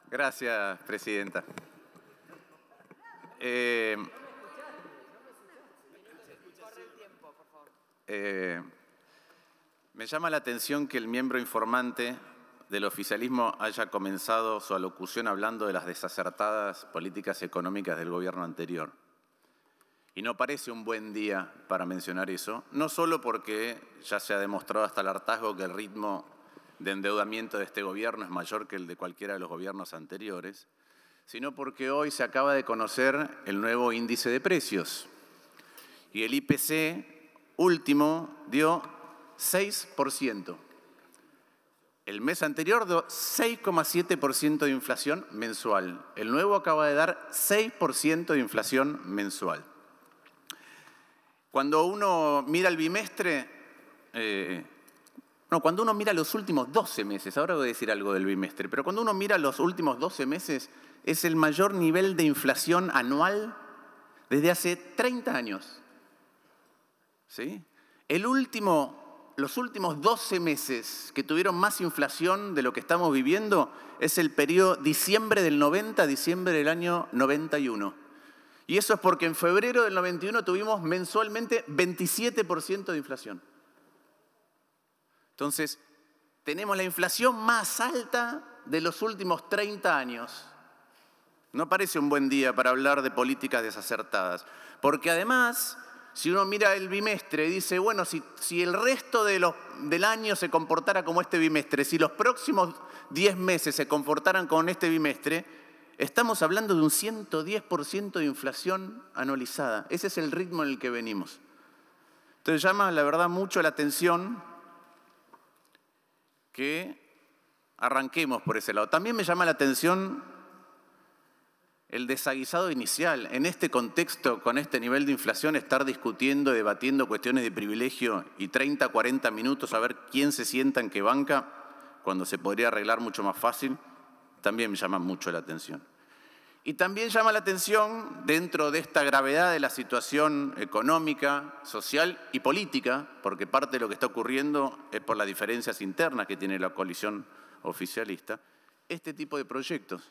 Gracias, presidenta. Me llama la atención que el miembro informante del oficialismo haya comenzado su alocución hablando de las desacertadas políticas económicas del gobierno anterior. Y no parece un buen día para mencionar eso, no solo porque ya se ha demostrado hasta el hartazgo que el ritmo de endeudamiento de este gobierno es mayor que el de cualquiera de los gobiernos anteriores, sino porque hoy se acaba de conocer el nuevo índice de precios. Y el IPC último dio 6%. El mes anterior dio 6,7% de inflación mensual. El nuevo acaba de dar 6% de inflación mensual. Cuando uno mira el bimestre, cuando uno mira los últimos 12 meses, ahora voy a decir algo del bimestre, pero cuando uno mira los últimos 12 meses, es el mayor nivel de inflación anual desde hace 30 años. ¿Sí? Los últimos 12 meses que tuvieron más inflación de lo que estamos viviendo es el periodo diciembre del 90 a diciembre del año 91. Y eso es porque en febrero del 91 tuvimos mensualmente 27% de inflación. Entonces, tenemos la inflación más alta de los últimos 30 años. No parece un buen día para hablar de políticas desacertadas, porque además, si uno mira el bimestre y dice, bueno, si el resto del año se comportara como este bimestre, si los próximos 10 meses se comportaran con este bimestre, estamos hablando de un 110% de inflación anualizada. Ese es el ritmo en el que venimos. Entonces llama, la verdad, mucho la atención que arranquemos por ese lado. También me llama la atención el desaguisado inicial. En este contexto, con este nivel de inflación, estar discutiendo, debatiendo cuestiones de privilegio y 30, 40 minutos a ver quién se sienta en qué banca, cuando se podría arreglar mucho más fácil, también me llama mucho la atención. Y también llama la atención, dentro de esta gravedad de la situación económica, social y política, porque parte de lo que está ocurriendo es por las diferencias internas que tiene la coalición oficialista, este tipo de proyectos.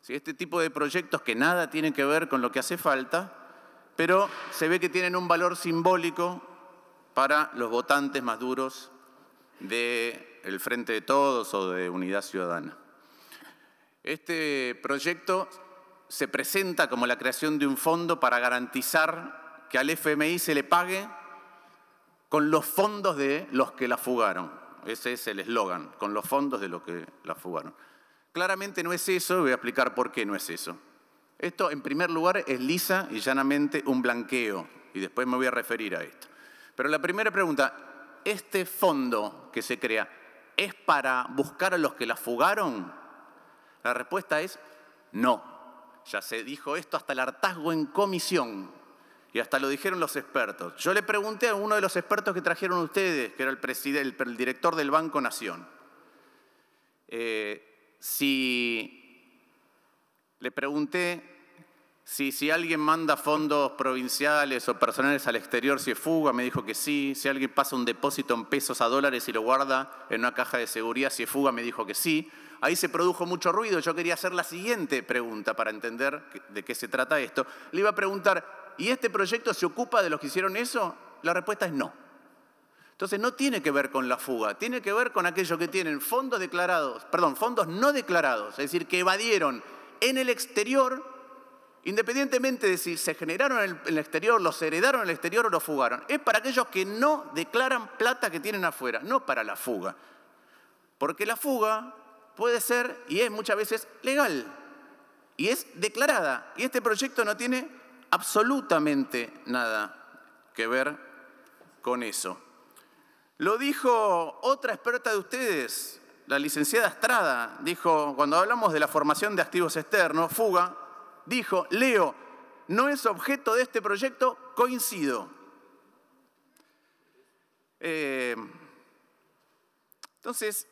Sí, este tipo de proyectos que nada tienen que ver con lo que hace falta, pero se ve que tienen un valor simbólico para los votantes más duros del Frente de Todos o de Unidad Ciudadana. Este proyecto se presenta como la creación de un fondo para garantizar que al FMI se le pague con los fondos de los que la fugaron. Ese es el eslogan, con los fondos de los que la fugaron. Claramente no es eso, voy a explicar por qué no es eso. Esto, en primer lugar, es lisa y llanamente un blanqueo, y después me voy a referir a esto. Pero la primera pregunta, ¿este fondo que se crea es para buscar a los que la fugaron? La respuesta es no. Ya se dijo esto hasta el hartazgo en comisión y hasta lo dijeron los expertos. Yo le pregunté a uno de los expertos que trajeron ustedes, que era el director del Banco Nación, le pregunté si alguien manda fondos provinciales o personales al exterior, si es fuga, me dijo que sí. Si alguien pasa un depósito en pesos a dólares y lo guarda en una caja de seguridad, si es fuga, me dijo que sí. Ahí se produjo mucho ruido. Yo quería hacer la siguiente pregunta para entender de qué se trata esto. Le iba a preguntar, ¿y este proyecto se ocupa de los que hicieron eso? La respuesta es no. Entonces no tiene que ver con la fuga, tiene que ver con aquellos que tienen fondos no declarados, es decir, que evadieron en el exterior, independientemente de si se generaron en el exterior, los heredaron en el exterior o los fugaron. Es para aquellos que no declaran plata que tienen afuera, no para la fuga. Porque la fuga puede ser y es muchas veces legal y es declarada. Y este proyecto no tiene absolutamente nada que ver con eso. Lo dijo otra experta de ustedes, la licenciada Estrada, dijo, cuando hablamos de la formación de activos externos, fuga, dijo, leo, no es objeto de este proyecto, coincido. Entonces,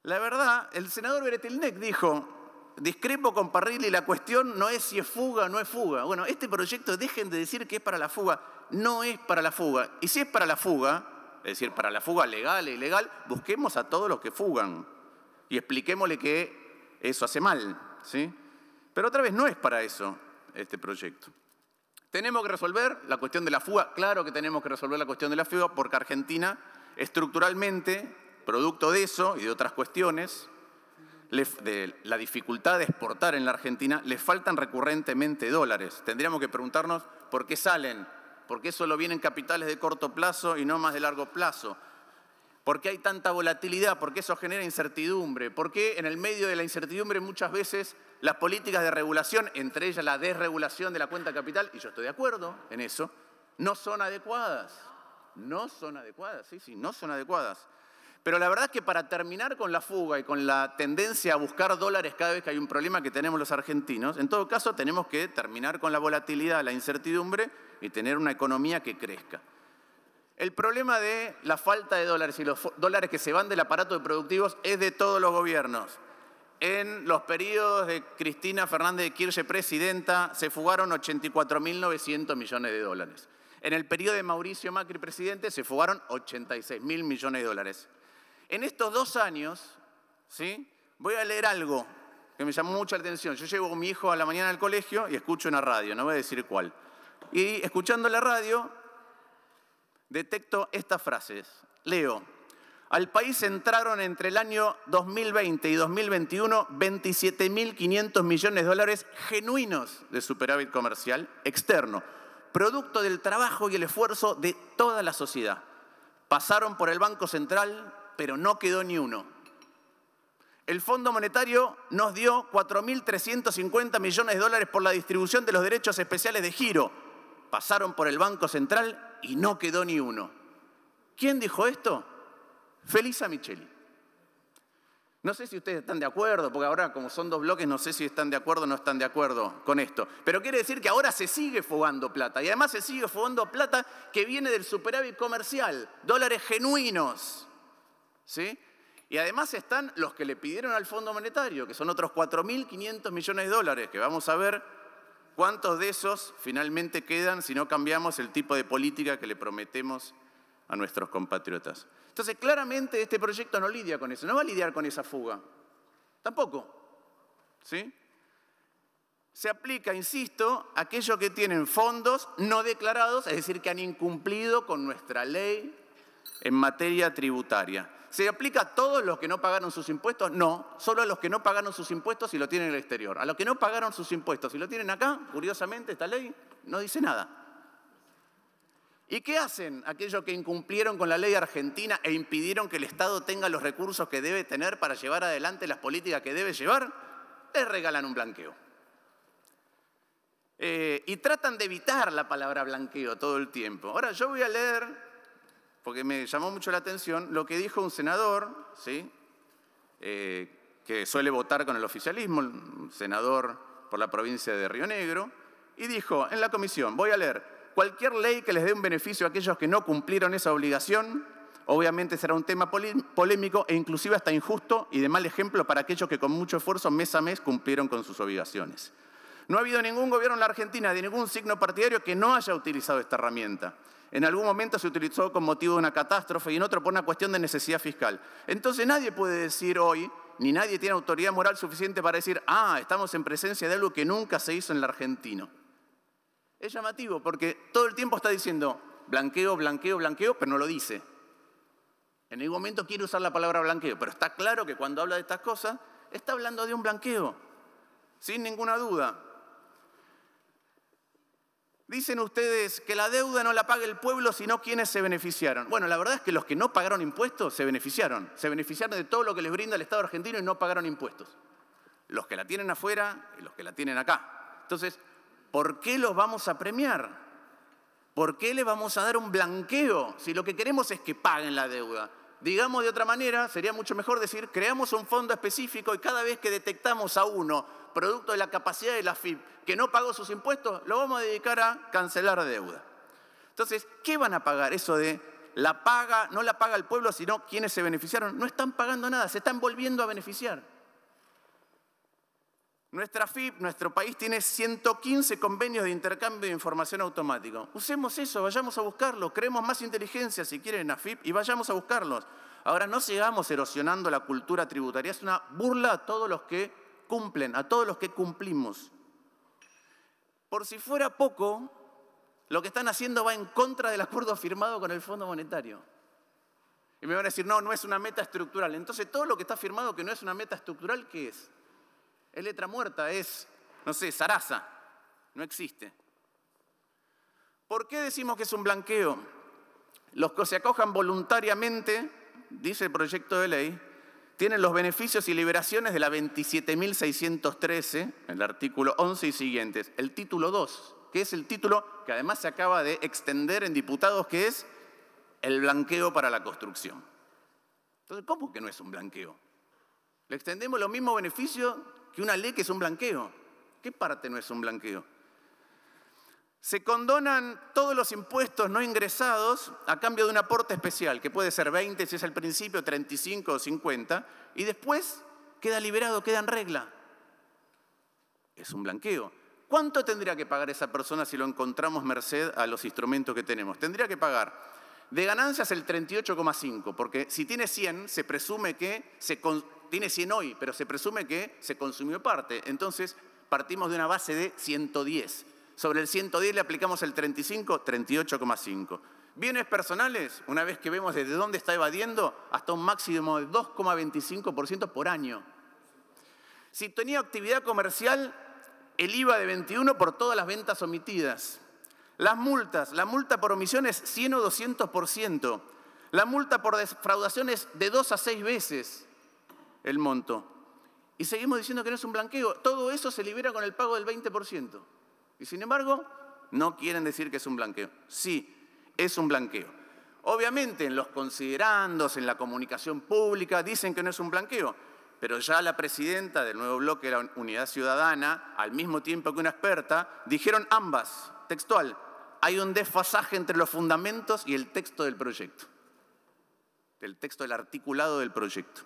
la verdad, el senador Beretilnec dijo, discrepo con Parrilli, la cuestión no es si es fuga o no es fuga. Bueno, este proyecto, dejen de decir que es para la fuga, no es para la fuga. Y si es para la fuga, es decir, para la fuga legal e ilegal, busquemos a todos los que fugan. y expliquémosle que eso hace mal, ¿sí? Pero otra vez no es para eso este proyecto. ¿Tenemos que resolver la cuestión de la fuga? Claro que tenemos que resolver la cuestión de la fuga porque Argentina estructuralmente, producto de eso y de otras cuestiones, de la dificultad de exportar en la Argentina, les faltan recurrentemente dólares. Tendríamos que preguntarnos por qué salen, por qué solo vienen capitales de corto plazo y no más de largo plazo. ¿Por qué hay tanta volatilidad? ¿Por qué eso genera incertidumbre? ¿Por qué en el medio de la incertidumbre muchas veces las políticas de regulación, entre ellas la desregulación de la cuenta capital, y yo estoy de acuerdo en eso, no son adecuadas? No son adecuadas, sí, no son adecuadas. Pero la verdad es que para terminar con la fuga y con la tendencia a buscar dólares cada vez que hay un problema que tenemos los argentinos, en todo caso tenemos que terminar con la volatilidad, la incertidumbre y tener una economía que crezca. El problema de la falta de dólares y los dólares que se van del aparato de productivos es de todos los gobiernos. En los periodos de Cristina Fernández de Kirchner, presidenta, se fugaron 84.900 millones de dólares. En el periodo de Mauricio Macri, presidente, se fugaron 86.000 millones de dólares. En estos 2 años, ¿sí?, voy a leer algo que me llamó mucho la atención. Yo llevo a mi hijo a la mañana al colegio y escucho una radio, no voy a decir cuál. Y escuchando la radio, detecto estas frases. Leo: al país entraron entre el año 2020 y 2021 27.500 millones de dólares genuinos de superávit comercial externo, producto del trabajo y el esfuerzo de toda la sociedad. Pasaron por el Banco Central, pero no quedó ni uno. El Fondo Monetario nos dio 4.350 millones de dólares por la distribución de los derechos especiales de giro. Pasaron por el Banco Central y no quedó ni uno. ¿Quién dijo esto? Felisa Micheli. No sé si ustedes están de acuerdo, porque ahora como son 2 bloques no sé si están de acuerdo o no están de acuerdo con esto. Pero quiere decir que ahora se sigue fugando plata y además se sigue fugando plata que viene del superávit comercial, dólares genuinos, ¿sí? Y además están los que le pidieron al Fondo Monetario, que son otros 4.500 millones de dólares, que vamos a ver cuántos de esos finalmente quedan si no cambiamos el tipo de política que le prometemos a nuestros compatriotas. Entonces, claramente este proyecto no lidia con eso, no va a lidiar con esa fuga. Tampoco, ¿sí? Se aplica, insisto, a aquellos que tienen fondos no declarados, es decir, que han incumplido con nuestra ley en materia tributaria. ¿Se aplica a todos los que no pagaron sus impuestos? No, solo a los que no pagaron sus impuestos y lo tienen en el exterior. A los que no pagaron sus impuestos y lo tienen acá, curiosamente, esta ley no dice nada. ¿Y qué hacen aquellos que incumplieron con la ley argentina e impidieron que el Estado tenga los recursos que debe tener para llevar adelante las políticas que debe llevar? Les regalan un blanqueo. Y tratan de evitar la palabra blanqueo todo el tiempo. Ahora, yo voy a leer, porque me llamó mucho la atención, lo que dijo un senador, ¿sí?, que suele votar con el oficialismo, un senador por la provincia de Río Negro, y dijo en la comisión, voy a leer: cualquier ley que les dé un beneficio a aquellos que no cumplieron esa obligación, obviamente será un tema polémico e inclusive hasta injusto y de mal ejemplo para aquellos que con mucho esfuerzo mes a mes cumplieron con sus obligaciones. No ha habido ningún gobierno en la Argentina de ningún signo partidario que no haya utilizado esta herramienta. En algún momento se utilizó con motivo de una catástrofe y en otro por una cuestión de necesidad fiscal. Entonces nadie puede decir hoy, ni nadie tiene autoridad moral suficiente para decir, estamos en presencia de algo que nunca se hizo en la Argentina. Es llamativo porque todo el tiempo está diciendo blanqueo, blanqueo, blanqueo, pero no lo dice. En ningún momento quiere usar la palabra blanqueo, pero está claro que cuando habla de estas cosas, está hablando de un blanqueo, sin ninguna duda. Dicen ustedes que la deuda no la paga el pueblo, sino quienes se beneficiaron. Bueno, la verdad es que los que no pagaron impuestos se beneficiaron. Se beneficiaron de todo lo que les brinda el Estado argentino y no pagaron impuestos. Los que la tienen afuera y los que la tienen acá. Entonces, ¿por qué los vamos a premiar? ¿Por qué les vamos a dar un blanqueo si lo que queremos es que paguen la deuda? Digamos de otra manera, sería mucho mejor decir, creamos un fondo específico y cada vez que detectamos a uno, producto de la capacidad de la AFIP, que no pagó sus impuestos, lo vamos a dedicar a cancelar deuda. Entonces, ¿qué van a pagar? Eso de no la paga el pueblo, sino quienes se beneficiaron. No están pagando nada, se están volviendo a beneficiar. Nuestra AFIP, nuestro país, tiene 115 convenios de intercambio de información automático. Usemos eso, vayamos a buscarlo. Creemos más inteligencia, si quieren, en AFIP y vayamos a buscarlos. Ahora, no sigamos erosionando la cultura tributaria, es una burla a todos los que cumplen, a todos los que cumplimos. Por si fuera poco, lo que están haciendo va en contra del acuerdo firmado con el Fondo Monetario. Y me van a decir, no, no es una meta estructural. Entonces, todo lo que está firmado que no es una meta estructural, ¿qué es? Es letra muerta, es, no sé, zaraza. No existe. ¿Por qué decimos que es un blanqueo? Los que se acojan voluntariamente, dice el proyecto de ley, tienen los beneficios y liberaciones de la 27.613, el artículo 11 y siguientes. El título 2, que es el título que además se acaba de extender en diputados, que es el blanqueo para la construcción. Entonces, ¿cómo que no es un blanqueo? Le extendemos los mismos beneficios que una ley que es un blanqueo. ¿Qué parte no es un blanqueo? Se condonan todos los impuestos no ingresados a cambio de un aporte especial, que puede ser 20 si es al principio, 35 o 50, y después queda liberado, queda en regla. Es un blanqueo. ¿Cuánto tendría que pagar esa persona si lo encontramos merced a los instrumentos que tenemos? Tendría que pagar de ganancias el 38,5, porque si tiene 100, se presume que tiene 100 hoy, pero se presume que se consumió parte. Entonces, partimos de una base de 110. Sobre el 110 le aplicamos el 35, 38,5. Bienes personales, una vez que vemos desde dónde está evadiendo, hasta un máximo de 2,25% por año. Si tenía actividad comercial, el IVA de 21 por todas las ventas omitidas. Las multas, la multa por omisión es 100 o 200%. La multa por defraudación es de 2 a 6 veces el monto. Y seguimos diciendo que no es un blanqueo. Todo eso se libera con el pago del 20%. Y sin embargo, no quieren decir que es un blanqueo. Sí, es un blanqueo. Obviamente, en los considerandos, en la comunicación pública, dicen que no es un blanqueo. Pero ya la presidenta del nuevo bloque de la Unidad Ciudadana, al mismo tiempo que una experta, dijeron ambas, textual, hay un desfasaje entre los fundamentos y el texto del proyecto. El texto del articulado del proyecto.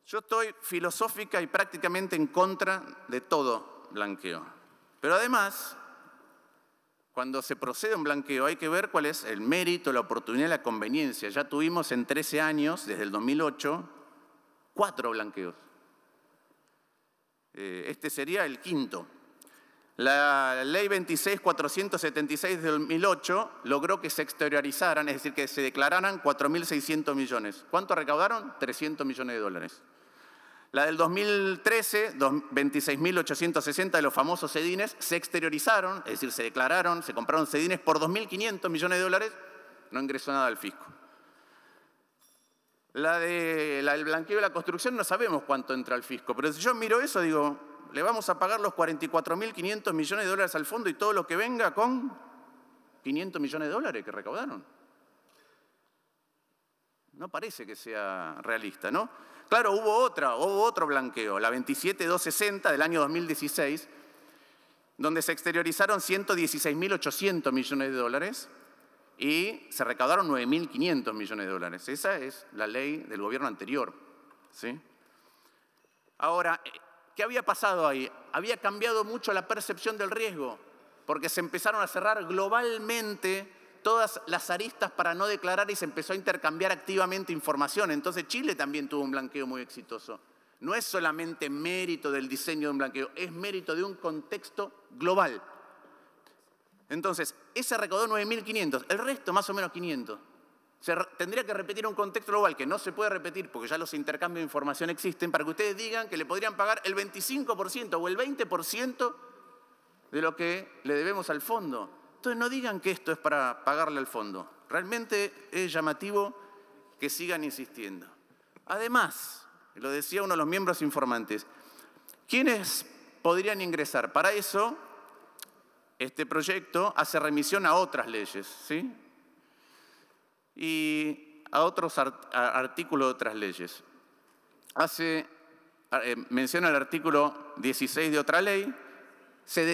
Yo estoy filosófica y prácticamente en contra de todo blanqueo. Pero además, cuando se procede a un blanqueo hay que ver cuál es el mérito, la oportunidad y la conveniencia. Ya tuvimos en 13 años, desde el 2008, 4 blanqueos. Este sería el quinto. La ley 26.476 de 2008 logró que se exteriorizaran, es decir, que se declararan 4.600 millones. ¿Cuánto recaudaron? 300 millones de dólares. La del 2013, 26.860 de los famosos CEDINES, se exteriorizaron, es decir, se declararon, se compraron CEDINES por 2.500 millones de dólares, no ingresó nada al fisco. La del blanqueo de la construcción no sabemos cuánto entra al fisco, pero si yo miro eso, digo, le vamos a pagar los 44.500 millones de dólares al fondo y todo lo que venga con 500 millones de dólares que recaudaron. No parece que sea realista, ¿no? Claro, hubo otro blanqueo, la 27.260 del año 2016, donde se exteriorizaron 116.800 millones de dólares y se recaudaron 9.500 millones de dólares. Esa es la ley del gobierno anterior, ¿sí? Ahora, ¿qué había pasado ahí? Había cambiado mucho la percepción del riesgo, porque se empezaron a cerrar globalmente todas las aristas para no declarar y se empezó a intercambiar activamente información. Entonces Chile también tuvo un blanqueo muy exitoso. No es solamente mérito del diseño de un blanqueo, es mérito de un contexto global. Entonces, ese recaudó 9.500, el resto más o menos 500. Tendría que repetir un contexto global que no se puede repetir porque ya los intercambios de información existen para que ustedes digan que le podrían pagar el 25% o el 20% de lo que le debemos al fondo. Entonces no digan que esto es para pagarle al fondo. Realmente es llamativo que sigan insistiendo. Además, lo decía uno de los miembros informantes, ¿quiénes podrían ingresar? Para eso, este proyecto hace remisión a otras leyes, ¿sí? Y a otros artículos de otras leyes. Menciona el artículo 16 de otra ley,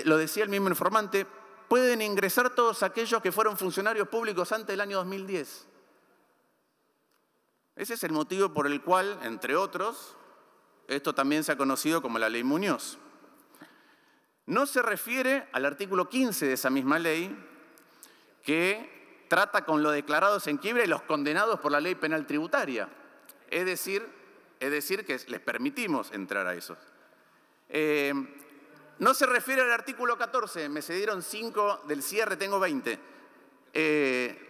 lo decía el mismo informante, pueden ingresar todos aquellos que fueron funcionarios públicos antes del año 2010. Ese es el motivo por el cual, entre otros, esto también se ha conocido como la Ley Muñoz. No se refiere al artículo 15 de esa misma ley, que trata con los declarados en quiebra y los condenados por la ley penal tributaria. Es decir que les permitimos entrar a esos. No se refiere al artículo 14, me cedieron 5 del cierre, tengo 20.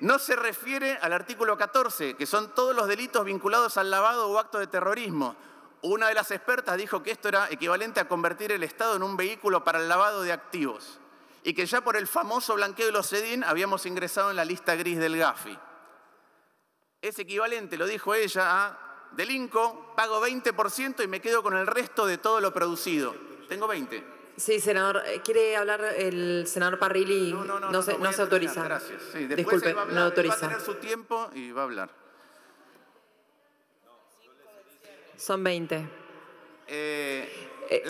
No se refiere al artículo 14, que son todos los delitos vinculados al lavado o acto de terrorismo. Una de las expertas dijo que esto era equivalente a convertir el Estado en un vehículo para el lavado de activos y que ya por el famoso blanqueo de los SEDIN habíamos ingresado en la lista gris del Gafi. Es equivalente, lo dijo ella, a delinco, pago 20% y me quedo con el resto de todo lo producido. Tengo 20. Sí, senador. ¿Quiere hablar el senador Parrilli? No se autoriza. Gracias. Sí, disculpe, va a hablar, no autoriza. Va a tener su tiempo y va a hablar. Son 20.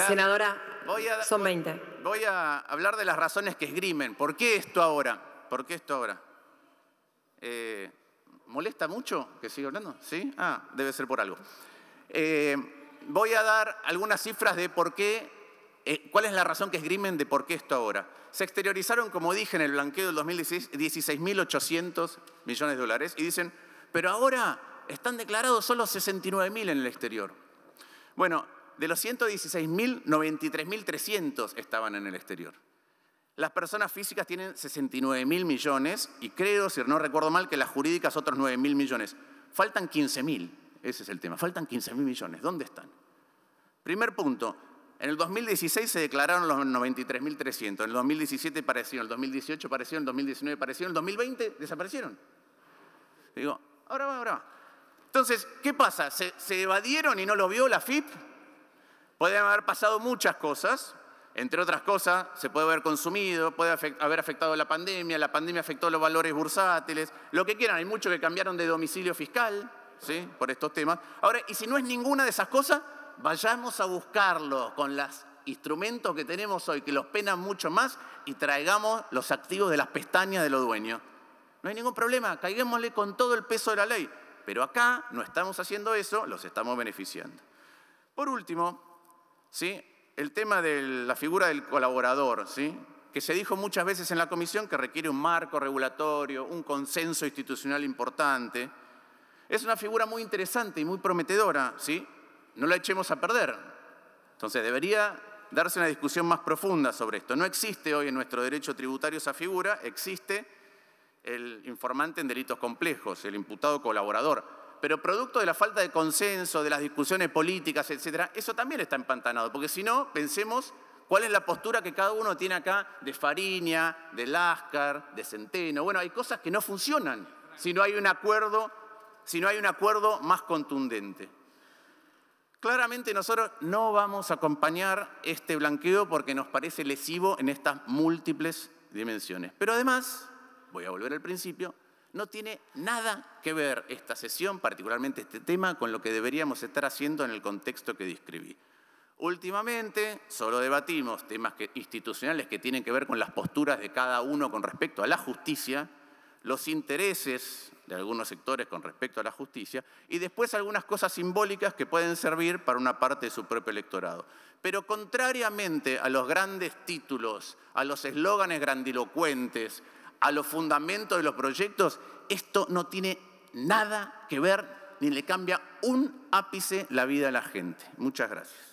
Senadora, son 20. Voy a hablar de las razones que esgrimen. ¿Por qué esto ahora? ¿Molesta mucho que siga hablando? ¿Sí? Debe ser por algo. Voy a dar algunas cifras de por qué, cuál es la razón que esgrimen de por qué esto ahora. Se exteriorizaron, como dije, en el blanqueo del 2016, 16.800 millones de dólares y dicen, pero ahora están declarados solo 69.000 en el exterior. Bueno, de los 116.000, 93.300 estaban en el exterior. Las personas físicas tienen 69.000 millones y creo, si no recuerdo mal, que las jurídicas otros 9.000 millones. Faltan 15.000, ese es el tema, faltan 15.000 millones. ¿Dónde están? Primer punto, en el 2016 se declararon los 93.300, en el 2017 aparecieron, en el 2018 aparecieron, en el 2019 aparecieron, en el 2020 desaparecieron. Digo, ahora va. Entonces, ¿qué pasa? ¿Se evadieron y no lo vio la FIP? Pueden haber pasado muchas cosas. Entre otras cosas, se puede haber consumido, puede haber afectado la pandemia afectó los valores bursátiles, lo que quieran. Hay muchos que cambiaron de domicilio fiscal, ¿sí? Por estos temas. Ahora, y si no es ninguna de esas cosas, vayamos a buscarlo con los instrumentos que tenemos hoy, que los penan mucho más, y traigamos los activos de las pestañas de los dueños. No hay ningún problema, caigámosle con todo el peso de la ley. Pero acá no estamos haciendo eso, los estamos beneficiando. Por último, ¿sí? El tema de la figura del colaborador, ¿sí? Que se dijo muchas veces en la comisión que requiere un marco regulatorio, un consenso institucional importante. Es una figura muy interesante y muy prometedora, ¿sí? No la echemos a perder. Entonces debería darse una discusión más profunda sobre esto. No existe hoy en nuestro derecho tributario esa figura, existe el informante en delitos complejos, el imputado colaborador. Pero producto de la falta de consenso, de las discusiones políticas, etcétera, eso también está empantanado. Porque si no, pensemos cuál es la postura que cada uno tiene acá de Fariña, de Láscar, de Centeno. Bueno, hay cosas que no funcionan si no hay un acuerdo más contundente. Claramente nosotros no vamos a acompañar este blanqueo porque nos parece lesivo en estas múltiples dimensiones. Pero además, voy a volver al principio, no tiene nada que ver esta sesión, particularmente este tema, con lo que deberíamos estar haciendo en el contexto que describí. Últimamente solo debatimos temas institucionales que tienen que ver con las posturas de cada uno con respecto a la justicia, los intereses de algunos sectores con respecto a la justicia y después algunas cosas simbólicas que pueden servir para una parte de su propio electorado. Pero contrariamente a los grandes títulos, a los eslóganes grandilocuentes, a los fundamentos de los proyectos, esto no tiene nada que ver ni le cambia un ápice la vida a la gente. Muchas gracias.